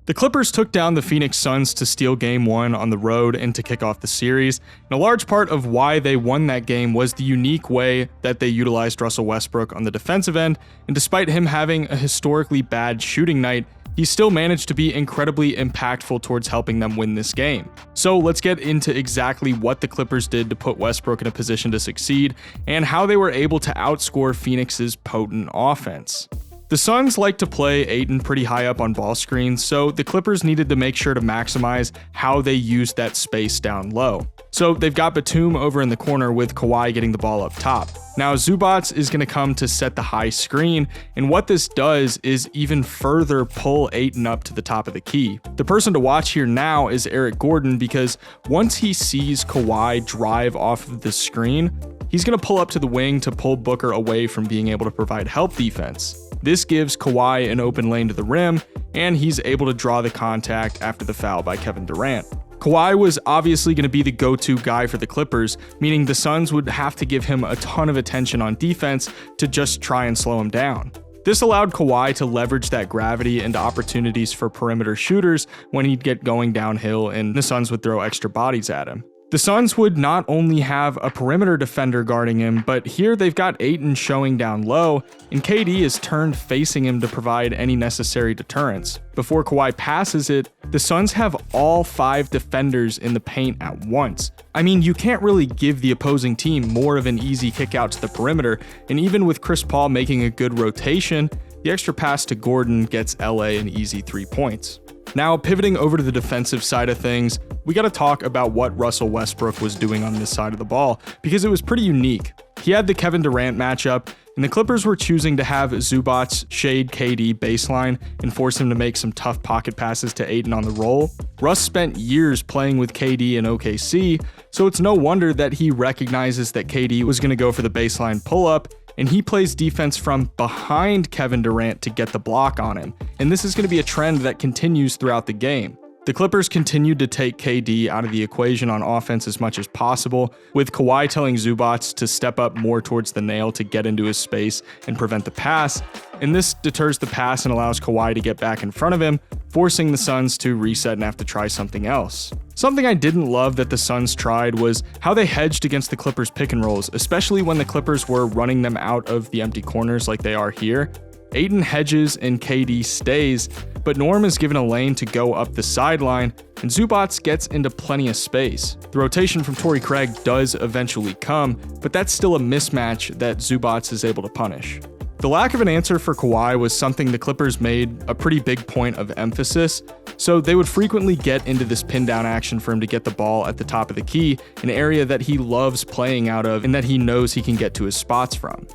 The Clippers took down the Phoenix Suns to steal Game 1 on the road and to kick off the series, and a large part of why they won that game was the unique way that they utilized Russell Westbrook on the defensive end, and despite him having a historically bad shooting night, he still managed to be incredibly impactful towards helping them win this game. So let's get into exactly what the Clippers did to put Westbrook in a position to succeed, and how they were able to outscore Phoenix's potent offense. The Suns like to play Ayton pretty high up on ball screens, so the Clippers needed to make sure to maximize how they used that space down low. So they've got Batum over in the corner with Kawhi getting the ball up top. Now Zubac is going to come to set the high screen, and what this does is even further pull Ayton up to the top of the key. The person to watch here now is Eric Gordon, because once he sees Kawhi drive off of the screen, he's going to pull up to the wing to pull Booker away from being able to provide help defense. This gives Kawhi an open lane to the rim, and he's able to draw the contact after the foul by Kevin Durant. Kawhi was obviously going to be the go-to guy for the Clippers, meaning the Suns would have to give him a ton of attention on defense to just try and slow him down. This allowed Kawhi to leverage that gravity into opportunities for perimeter shooters when he'd get going downhill and the Suns would throw extra bodies at him. The Suns would not only have a perimeter defender guarding him, but here they've got Ayton showing down low, and KD is turned facing him to provide any necessary deterrence. Before Kawhi passes it, the Suns have all 5 defenders in the paint at once. I mean, you can't really give the opposing team more of an easy kick out to the perimeter, and even with Chris Paul making a good rotation, the extra pass to Gordon gets LA an easy 3 points. Now, pivoting over to the defensive side of things, we got to talk about what Russell Westbrook was doing on this side of the ball, because it was pretty unique. He had the Kevin Durant matchup, and the Clippers were choosing to have Zubac shade KD baseline and force him to make some tough pocket passes to Ayton on the roll. Russ spent years playing with KD in OKC, so it's no wonder that he recognizes that KD was going to go for the baseline pull-up, and he plays defense from behind Kevin Durant to get the block on him. And this is going to be a trend that continues throughout the game. The Clippers continued to take KD out of the equation on offense as much as possible, with Kawhi telling Zubac to step up more towards the nail to get into his space and prevent the pass, and this deters the pass and allows Kawhi to get back in front of him, forcing the Suns to reset and have to try something else. Something I didn't love that the Suns tried was how they hedged against the Clippers pick and rolls, especially when the Clippers were running them out of the empty corners like they are here. Ayton hedges and KD stays, but Norm is given a lane to go up the sideline, and Zubac gets into plenty of space. The rotation from Torrey Craig does eventually come, but that's still a mismatch that Zubac is able to punish. The lack of an answer for Kawhi was something the Clippers made a pretty big point of emphasis, so they would frequently get into this pin down action for him to get the ball at the top of the key, an area that he loves playing out of and that he knows he can get to his spots from.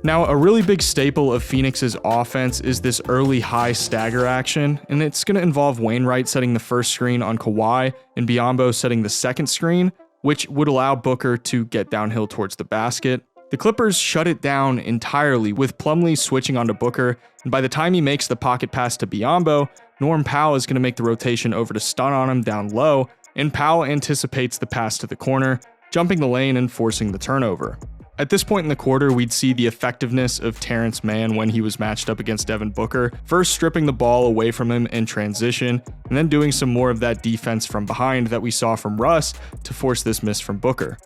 Now, a really big staple of Phoenix's offense is this early high stagger action, and it's going to involve Wainwright setting the first screen on Kawhi and Biyombo setting the second screen, which would allow Booker to get downhill towards the basket. The Clippers shut it down entirely, with Plumlee switching onto Booker, and by the time he makes the pocket pass to Biyombo, Norm Powell is going to make the rotation over to stun on him down low, and Powell anticipates the pass to the corner, jumping the lane and forcing the turnover. At this point in the quarter, we'd see the effectiveness of Terrence Mann when he was matched up against Devin Booker, first stripping the ball away from him in transition, and then doing some more of that defense from behind that we saw from Russ to force this miss from Booker.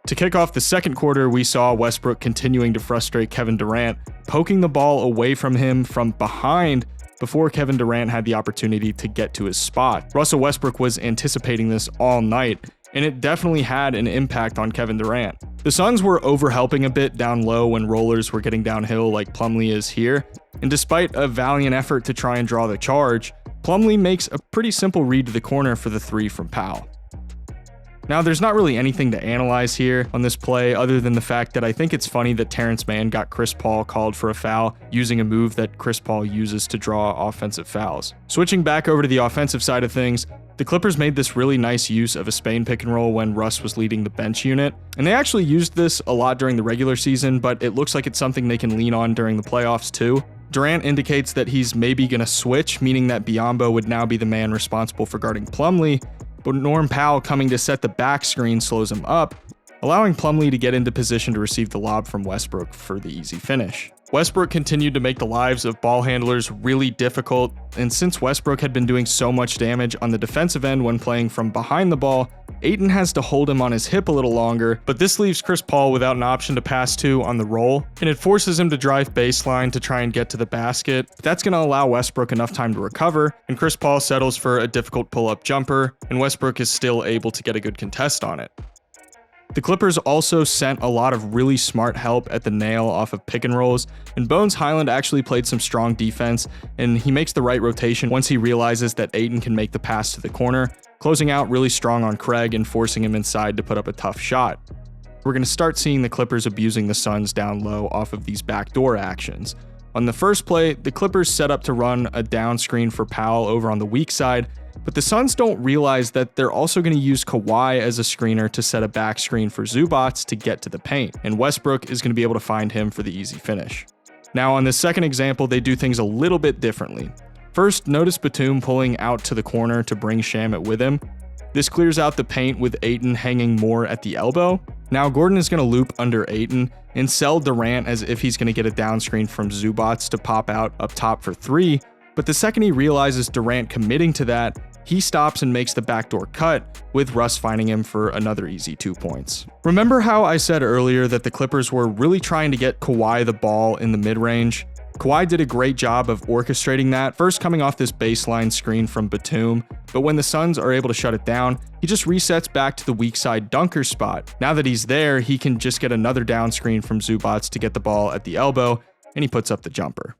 To kick off the second quarter, we saw Westbrook continuing to frustrate Kevin Durant, poking the ball away from him from behind before Kevin Durant had the opportunity to get to his spot. Russell Westbrook was anticipating this all night, and it definitely had an impact on Kevin Durant. The Suns were overhelping a bit down low when rollers were getting downhill like Plumlee is here, and despite a valiant effort to try and draw the charge, Plumlee makes a pretty simple read to the corner for the 3 from Powell. Now, there's not really anything to analyze here on this play other than the fact that I think it's funny that Terrence Mann got Chris Paul called for a foul using a move that Chris Paul uses to draw offensive fouls. Switching back over to the offensive side of things, the Clippers made this really nice use of a Spain pick and roll when Russ was leading the bench unit, and they actually used this a lot during the regular season, but it looks like it's something they can lean on during the playoffs too. Durant indicates that he's maybe going to switch, meaning that Biyombo would now be the man responsible for guarding Plumlee, but Norm Powell coming to set the back screen slows him up, allowing Plumlee to get into position to receive the lob from Westbrook for the easy finish. Westbrook continued to make the lives of ball handlers really difficult, and since Westbrook had been doing so much damage on the defensive end when playing from behind the ball, Ayton has to hold him on his hip a little longer, but this leaves Chris Paul without an option to pass to on the roll, and it forces him to drive baseline to try and get to the basket. That's going to allow Westbrook enough time to recover, and Chris Paul settles for a difficult pull-up jumper, and Westbrook is still able to get a good contest on it. The Clippers also sent a lot of really smart help at the nail off of pick and rolls, and Bones Hyland actually played some strong defense, and he makes the right rotation once he realizes that Ayton can make the pass to the corner, closing out really strong on Craig and forcing him inside to put up a tough shot. We're going to start seeing the Clippers abusing the Suns down low off of these backdoor actions. On the first play, the Clippers set up to run a down screen for Powell over on the weak side, but the Suns don't realize that they're also going to use Kawhi as a screener to set a back screen for Zubac to get to the paint, and Westbrook is going to be able to find him for the easy finish. Now on this second example, they do things a little bit differently. First, notice Batum pulling out to the corner to bring Shamet with him. This clears out the paint with Ayton hanging more at the elbow. Now Gordon is going to loop under Ayton and sell Durant as if he's going to get a down screen from Zubac to pop out up top for three, but the second he realizes Durant committing to that, he stops and makes the backdoor cut, with Russ finding him for another easy 2 points. Remember how I said earlier that the Clippers were really trying to get Kawhi the ball in the mid-range? Kawhi did a great job of orchestrating that, first coming off this baseline screen from Batum, but when the Suns are able to shut it down, he just resets back to the weak side dunker spot. Now that he's there, he can just get another down screen from Zubac to get the ball at the elbow, and he puts up the jumper.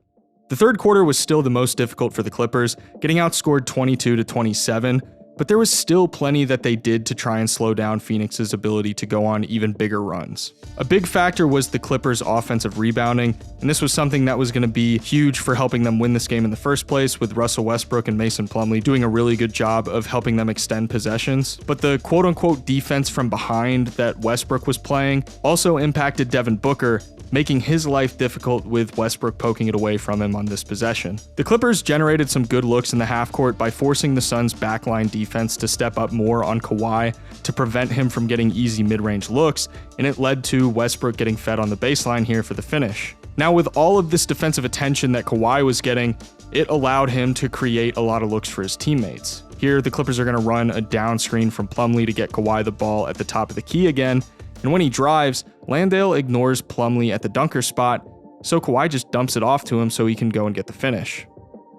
The third quarter was still the most difficult for the Clippers, getting outscored 22-27, but there was still plenty that they did to try and slow down Phoenix's ability to go on even bigger runs. A big factor was the Clippers' offensive rebounding, and this was something that was going to be huge for helping them win this game in the first place, with Russell Westbrook and Mason Plumlee doing a really good job of helping them extend possessions. But the quote-unquote defense from behind that Westbrook was playing also impacted Devin Booker, making his life difficult with Westbrook poking it away from him on this possession. The Clippers generated some good looks in the half court by forcing the Suns' backline defense to step up more on Kawhi to prevent him from getting easy mid-range looks, and it led to Westbrook getting fed on the baseline here for the finish. Now with all of this defensive attention that Kawhi was getting, it allowed him to create a lot of looks for his teammates. Here, the Clippers are going to run a down screen from Plumlee to get Kawhi the ball at the top of the key again, and when he drives, Landale ignores Plumlee at the dunker spot, so Kawhi just dumps it off to him so he can go and get the finish.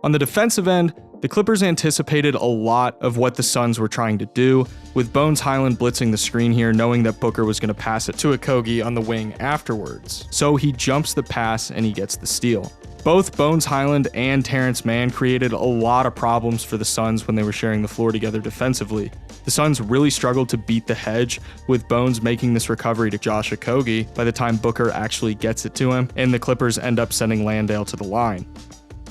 On the defensive end, the Clippers anticipated a lot of what the Suns were trying to do, with Bones Hyland blitzing the screen here, knowing that Booker was going to pass it to Okogie on the wing afterwards. So he jumps the pass and he gets the steal. Both Bones Hyland and Terrence Mann created a lot of problems for the Suns when they were sharing the floor together defensively. The Suns really struggled to beat the hedge, with Bones making this recovery to Josh Okogie by the time Booker actually gets it to him, and the Clippers end up sending Landale to the line.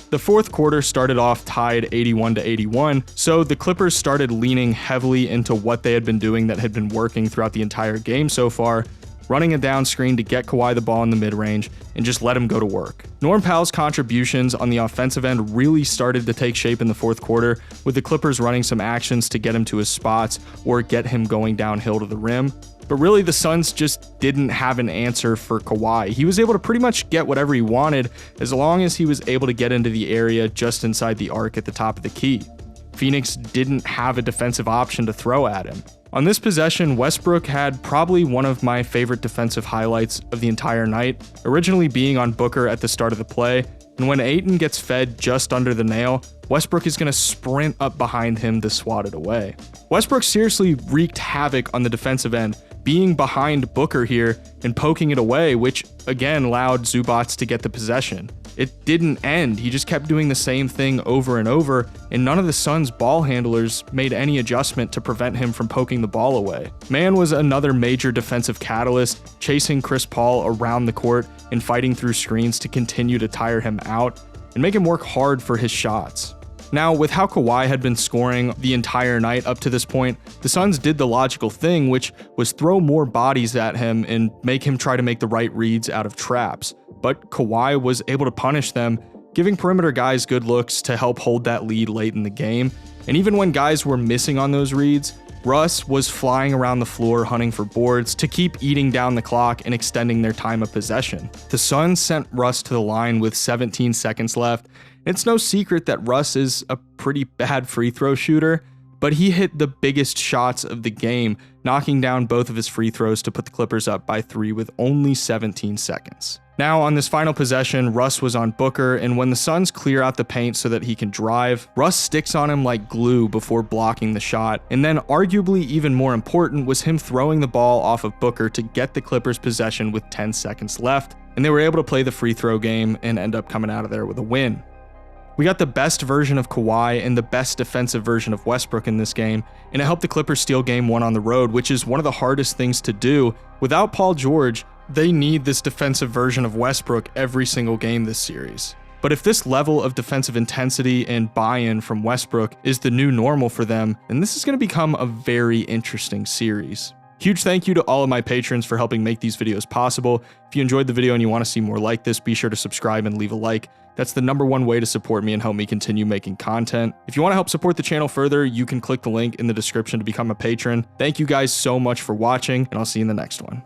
The fourth quarter started off tied 81-81, so the Clippers started leaning heavily into what they had been doing that had been working throughout the entire game so far, running a down screen to get Kawhi the ball in the mid-range and just let him go to work. Norm Powell's contributions on the offensive end really started to take shape in the fourth quarter, with the Clippers running some actions to get him to his spots or get him going downhill to the rim. But really, the Suns just didn't have an answer for Kawhi. He was able to pretty much get whatever he wanted as long as he was able to get into the area just inside the arc at the top of the key. Phoenix didn't have a defensive option to throw at him. On this possession, Westbrook had probably one of my favorite defensive highlights of the entire night, originally being on Booker at the start of the play, and when Ayton gets fed just under the nail, Westbrook is going to sprint up behind him to swat it away. Westbrook seriously wreaked havoc on the defensive end, being behind Booker here and poking it away, which again allowed Zubac to get the possession. It didn't end. He just kept doing the same thing over and over, and none of the Suns' ball handlers made any adjustment to prevent him from poking the ball away. Mann was another major defensive catalyst, chasing Chris Paul around the court and fighting through screens to continue to tire him out and make him work hard for his shots. Now, with how Kawhi had been scoring the entire night up to this point, the Suns did the logical thing, which was throw more bodies at him and make him try to make the right reads out of traps. But Kawhi was able to punish them, giving perimeter guys good looks to help hold that lead late in the game. And even when guys were missing on those reads, Russ was flying around the floor hunting for boards to keep eating down the clock and extending their time of possession. The Suns sent Russ to the line with 17 seconds left. It's no secret that Russ is a pretty bad free throw shooter, but he hit the biggest shots of the game, knocking down both of his free throws to put the Clippers up by 3 with only 17 seconds. Now, on this final possession, Russ was on Booker, and when the Suns clear out the paint so that he can drive, Russ sticks on him like glue before blocking the shot, and then arguably even more important was him throwing the ball off of Booker to get the Clippers possession with 10 seconds left, and they were able to play the free throw game and end up coming out of there with a win. We got the best version of Kawhi and the best defensive version of Westbrook in this game, and it helped the Clippers steal game 1 on the road, which is one of the hardest things to do. Without Paul George, they need this defensive version of Westbrook every single game this series. But if this level of defensive intensity and buy-in from Westbrook is the new normal for them, then this is going to become a very interesting series. Huge thank you to all of my patrons for helping make these videos possible. If you enjoyed the video and you want to see more like this, be sure to subscribe and leave a like. That's the #1 way to support me and help me continue making content. If you want to help support the channel further, you can click the link in the description to become a patron. Thank you guys so much for watching, and I'll see you in the next one.